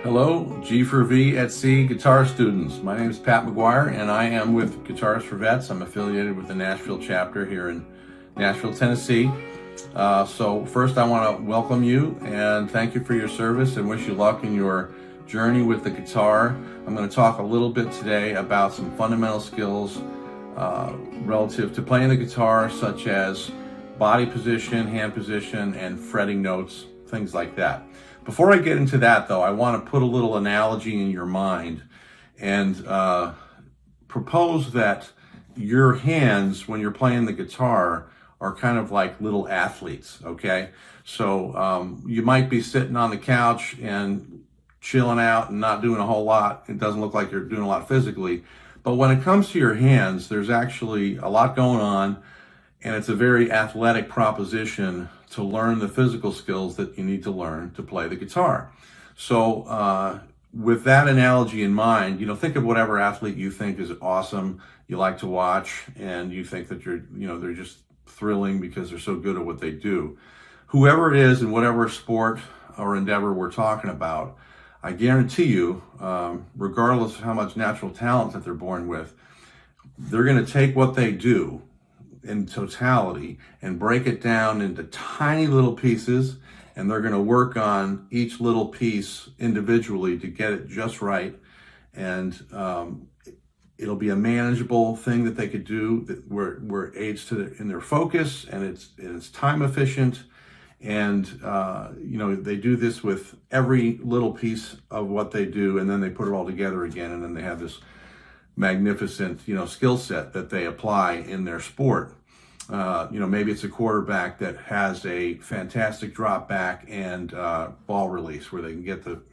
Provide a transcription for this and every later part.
Hello, G4V at Sea guitar students. My name is Pat McGuire and I am with Guitars for Vets. I'm affiliated with the Nashville chapter here in Nashville, Tennessee. So first I want to welcome you and thank you for your service and wish you luck in your journey with the guitar. I'm going to talk a little bit today about some fundamental skills relative to playing the guitar, such as body position, hand position, and fretting notes, things like that. Before I get into that, though, I want to put a little analogy in your mind and propose that your hands, when you're playing the guitar, are kind of like little athletes, okay? So you might be sitting on the couch and chilling out and not doing a whole lot. It doesn't look like you're doing a lot physically. But when it comes to your hands, there's actually a lot going on, and it's a very athletic proposition to learn the physical skills that you need to learn to play the guitar. So with that analogy in mind, think of whatever athlete you think is awesome, you like to watch, and you think that they're just thrilling because they're so good at what they do. Whoever it is in whatever sport or endeavor we're talking about, I guarantee you, regardless of how much natural talent that they're born with, they're going to take what they do in totality and break it down into tiny little pieces, and they're going to work on each little piece individually to get it just right. And it'll be a manageable thing that they could do where it aids in their focus, and it's time efficient. And they do this with every little piece of what they do, and then they put it all together again, and then they have this magnificent skill set that they apply in their sport. Maybe it's a quarterback that has a fantastic drop back and ball release where they can get the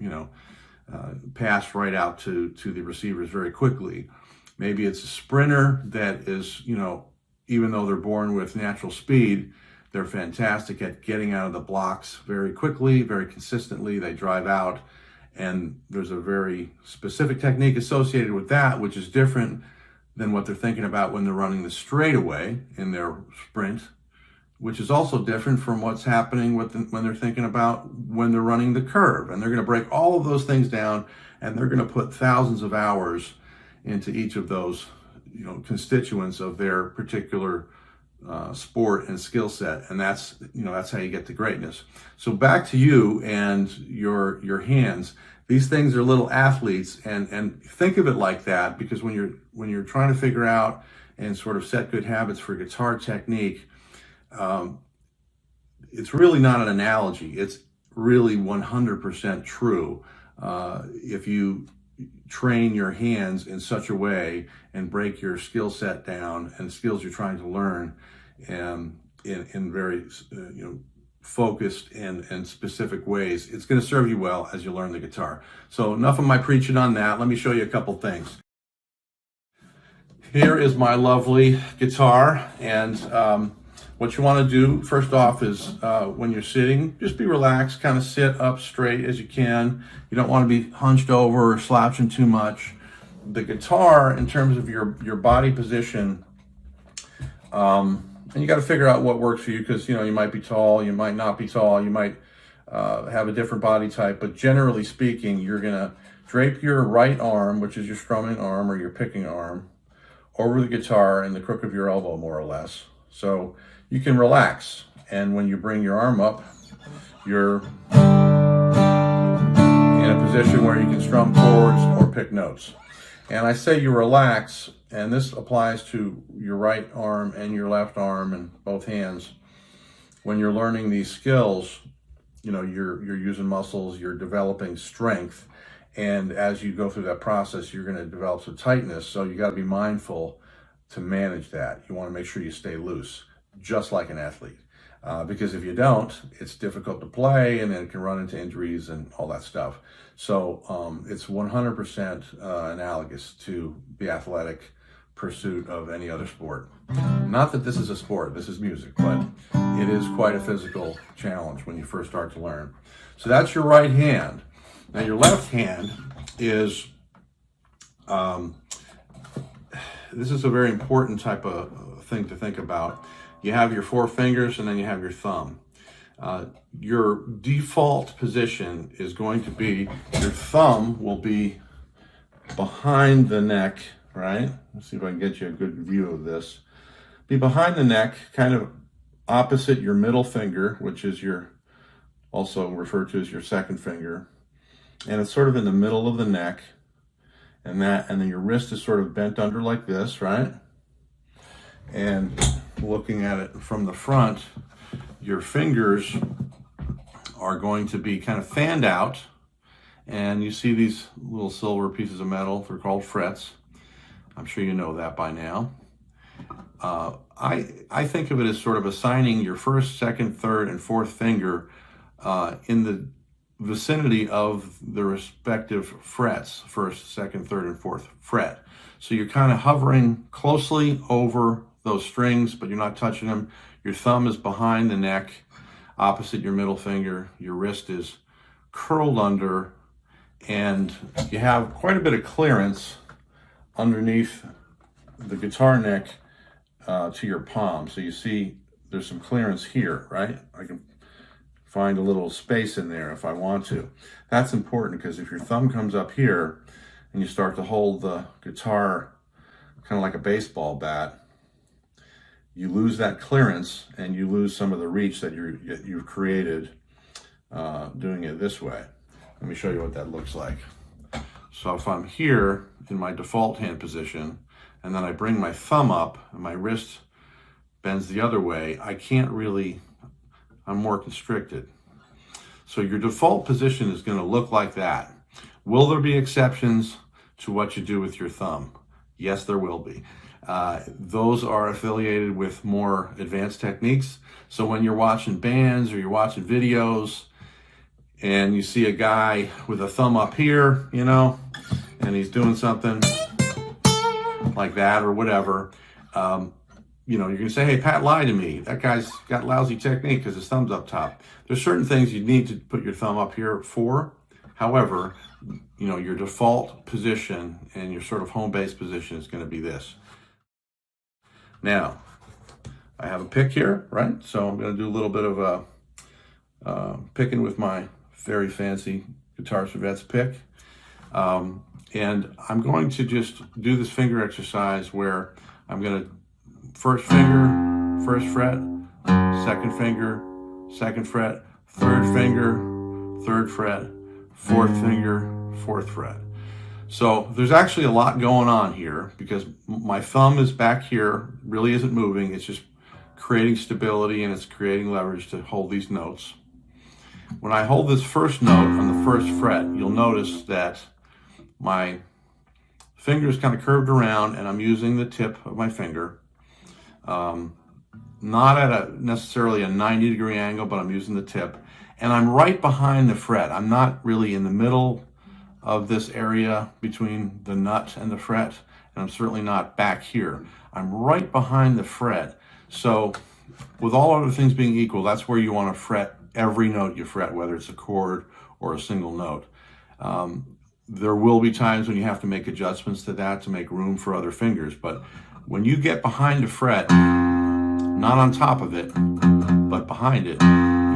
pass right out to the receivers very quickly. Maybe it's a sprinter that is, even though they're born with natural speed, they're fantastic at getting out of the blocks very quickly, very consistently. They drive out, and there's a very specific technique associated with that, which is different than what they're thinking about when they're running the straightaway in their sprint, which is also different from what's happening when they're thinking about when they're running the curve. And they're going to break all of those things down, and they're going to put thousands of hours into each of those constituents of their particular sport and skill set, and that's how you get to greatness. So back to you and your hands. These things are little athletes, and think of it like that, because when you're trying to figure out and sort of set good habits for guitar technique, it's really not an analogy. It's really 100% true. If you train your hands in such a way and break your skill set down and skills you're trying to learn in very focused and specific ways, it's going to serve you well as you learn the guitar. So enough of my preaching on that. Let me show you a couple things. Here is my lovely guitar, and what you want to do first off is when you're sitting, just be relaxed, kind of sit up straight as you can. You don't want to be hunched over or slouching too much. The guitar, in terms of your body position, and you got to figure out what works for you, because you might be tall, you might not be tall, you might have a different body type, but generally speaking, you're gonna drape your right arm, which is your strumming arm or your picking arm, over the guitar in the crook of your elbow, more or less. So you can relax, and when you bring your arm up, you're in a position where you can strum chords or pick notes. And I say you relax, and this applies to your right arm and your left arm and both hands. When you're learning these skills, you're using muscles, you're developing strength, and as you go through that process, you're going to develop some tightness. So you got to be mindful to manage that. You want to make sure you stay loose, just like an athlete. Because if you don't, it's difficult to play, and then it can run into injuries and all that stuff. So it's 100% analogous to the athletic pursuit of any other sport. Not that this is a sport, this is music, but it is quite a physical challenge when you first start to learn. So that's your right hand. Now your left hand is, this is a very important type of thing to think about. You have your four fingers, and then you have your thumb. Your default position is going to be, your thumb will be behind the neck, right? Let's see if I can get you a good view of this. Be behind the neck, kind of opposite your middle finger, which is also referred to as your second finger. And it's sort of in the middle of the neck. And then your wrist is sort of bent under like this, right? And looking at it from the front, your fingers are going to be kind of fanned out. And you see these little silver pieces of metal, they're called frets. I'm sure you know that by now. I think of it as sort of assigning your first, second, third, and fourth finger in the vicinity of the respective frets, first, second, third, and fourth fret. So you're kind of hovering closely over those strings, but you're not touching them. Your thumb is behind the neck, opposite your middle finger. Your wrist is curled under, and you have quite a bit of clearance underneath the guitar neck to your palm. So you see there's some clearance here, right? I can find a little space in there if I want to. That's important, because if your thumb comes up here and you start to hold the guitar kind of like a baseball bat, you lose that clearance and you lose some of the reach that you've created doing it this way. Let me show you what that looks like. So if I'm here in my default hand position, and then I bring my thumb up and my wrist bends the other way, I'm more constricted. So your default position is going to look like that. Will there be exceptions to what you do with your thumb? Yes, there will be. Those are affiliated with more advanced techniques. So when you're watching bands or you're watching videos and you see a guy with a thumb up here, and he's doing something like that or whatever, you're going to say, hey, Pat lied to me. That guy's got lousy technique because his thumb's up top. There's certain things you need to put your thumb up here for. However, your default position and your sort of home base position is going to be this. Now, I have a pick here, right? So I'm going to do a little bit of picking with my very fancy Guitars for Vets pick. And I'm going to just do this finger exercise where I'm going to first finger, first fret, second finger, second fret, third finger, third fret, fourth finger, fourth fret. So there's actually a lot going on here because my thumb is back here, really isn't moving. It's just creating stability and it's creating leverage to hold these notes. When I hold this first note on the first fret, you'll notice that my finger is kind of curved around and I'm using the tip of my finger. Not at necessarily a 90-degree angle, but I'm using the tip. And I'm right behind the fret. I'm not really in the middle of this area between the nut and the fret, and I'm certainly not back here. I'm right behind the fret. So with all other things being equal, that's where you want to fret every note you fret, whether it's a chord or a single note. There will be times when you have to make adjustments to that to make room for other fingers, but when you get behind the fret, not on top of it, but behind it,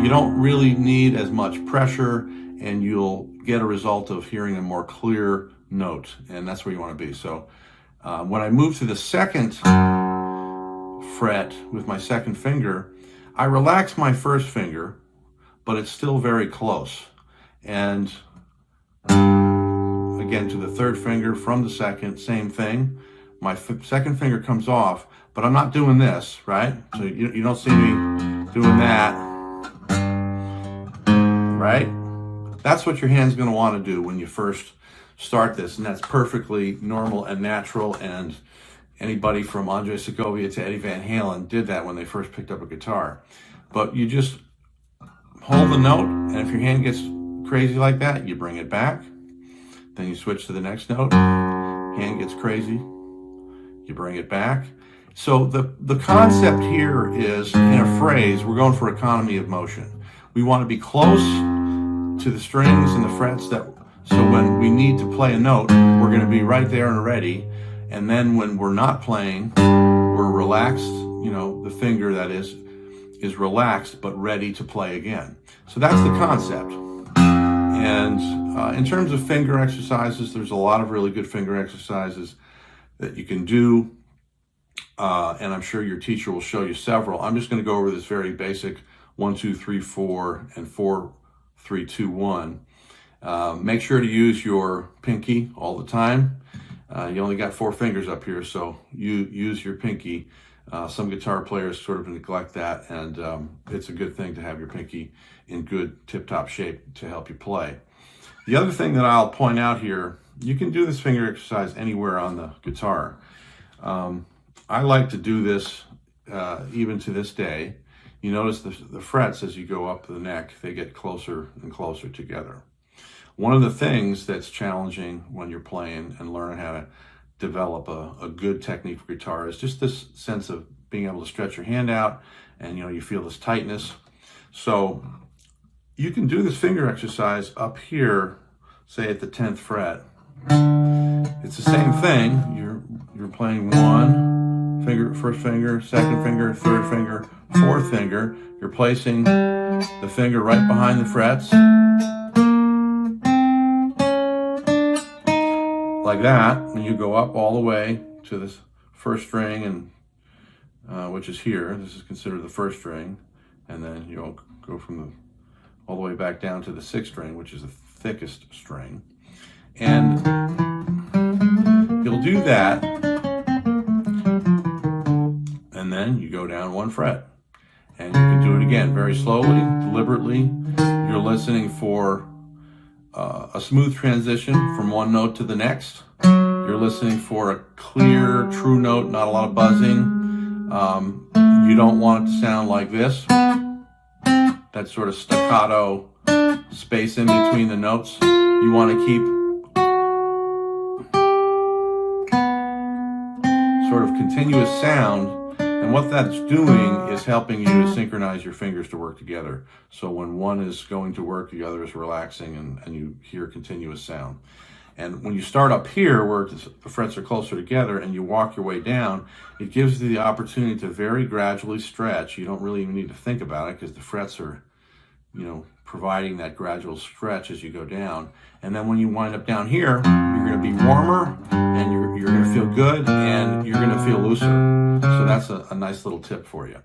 you don't really need as much pressure and you'll get a result of hearing a more clear note, and that's where you want to be. So when I move to the second fret with my second finger, I relax my first finger, but it's still very close. And again, to the third finger from the second, same thing. My second finger comes off, but I'm not doing this, right? So you don't see me doing that, right? That's what your hand's going to want to do when you first start this, and that's perfectly normal and natural, and anybody from Andre Segovia to Eddie Van Halen did that when they first picked up a guitar. But you just hold the note, and if your hand gets crazy like that, you bring it back. Then you switch to the next note. Hand gets crazy, you bring it back. So the concept here is, in a phrase, we're going for economy of motion. We want to be close to the strings and the frets, so when we need to play a note, we're going to be right there and ready. And then when we're not playing, we're relaxed, the finger that is is relaxed but ready to play again. So that's the concept. And in terms of finger exercises, there's a lot of really good finger exercises that you can do. And I'm sure your teacher will show you several. I'm just going to go over this very basic 1, 2, 3, 4, and 4, 3, 2, 1. Make sure to use your pinky all the time. You only got 4 fingers up here, so you use your pinky. Some guitar players sort of neglect that, and it's a good thing to have your pinky in good tip-top shape to help you play. The other thing that I'll point out here, you can do this finger exercise anywhere on the guitar. I like to do this even to this day. You notice the frets as you go up the neck, they get closer and closer together. One of the things that's challenging when you're playing and learning how to develop a good technique for guitar is just this sense of being able to stretch your hand out, and you feel this tightness. So you can do this finger exercise up here, say at the 10th fret. It's the same thing. You're playing 1 finger, first finger, second finger, third finger, fourth finger. You're placing the finger right behind the frets, like that, and you go up all the way to this first string, and which is here. This is considered the first string, and then you'll go from all the way back down to the 6th string, which is the thickest string, and you'll do that, and then you go down 1 fret, and you can do it again very slowly, deliberately. You're listening for a smooth transition from one note to the next. You're listening for a clear, true note, not a lot of buzzing. You don't want it to sound like this, that sort of staccato space in between the notes. You want to keep sort of continuous sound, and what that's doing is helping you to synchronize your fingers to work together. So when one is going to work, the other is relaxing, and you hear continuous sound. And when you start up here where the frets are closer together and you walk your way down, it gives you the opportunity to very gradually stretch. You don't really even need to think about it because the frets are, providing that gradual stretch as you go down. And then when you wind up down here, you're going to be warmer, and you're going to feel good, and you're going to feel looser. So that's a nice little tip for you.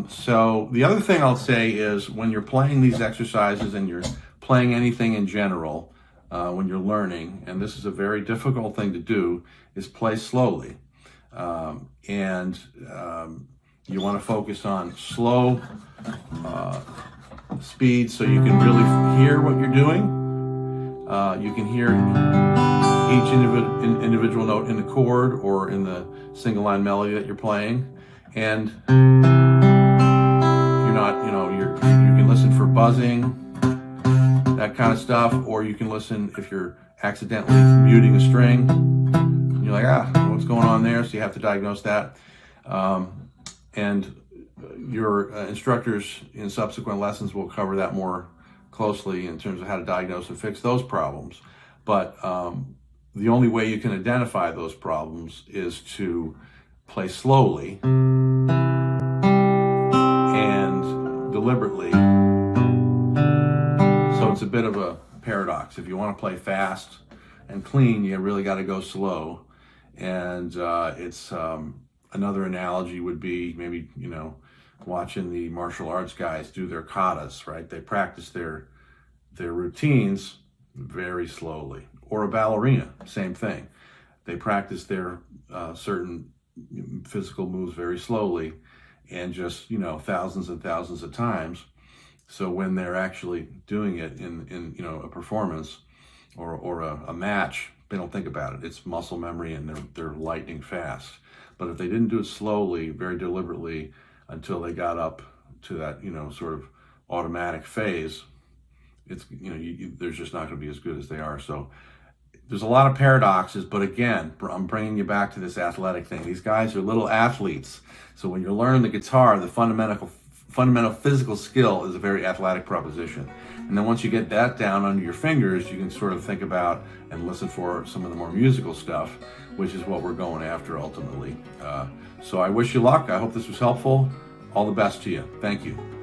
So the other thing I'll say is when you're playing these exercises and you're playing anything in general, when you're learning, and this is a very difficult thing to do, is play slowly. You want to focus on slow speed so you can really hear what you're doing. You can hear each individual note in the chord or in the single line melody that you're playing, and you're not, you can listen for buzzing, that kind of stuff, or you can listen if you're accidentally muting a string. You're like, what's going on there? So you have to diagnose that. And your instructors in subsequent lessons will cover that more closely in terms of how to diagnose and fix those problems. But the only way you can identify those problems is to play slowly and deliberately. So it's a bit of a paradox. If you want to play fast and clean, you really got to go slow. And it's another analogy would be maybe, watching the martial arts guys do their katas, right? They practice their routines very slowly. Or a ballerina, same thing. They practice their certain physical moves very slowly and just, thousands and thousands of times. So when they're actually doing it in a performance or a match, they don't think about it. It's muscle memory, and they're lightning fast. But if they didn't do it slowly, very deliberately, until they got up to that, sort of automatic phase, it's, there's just not going to be as good as they are. So there's a lot of paradoxes, but again, I'm bringing you back to this athletic thing. These guys are little athletes. So when you're learning the guitar, the fundamental fundamental physical skill is a very athletic proposition. And then once you get that down under your fingers, you can sort of think about and listen for some of the more musical stuff, which is what we're going after ultimately. So I wish you luck. I hope this was helpful. All the best to you. Thank you.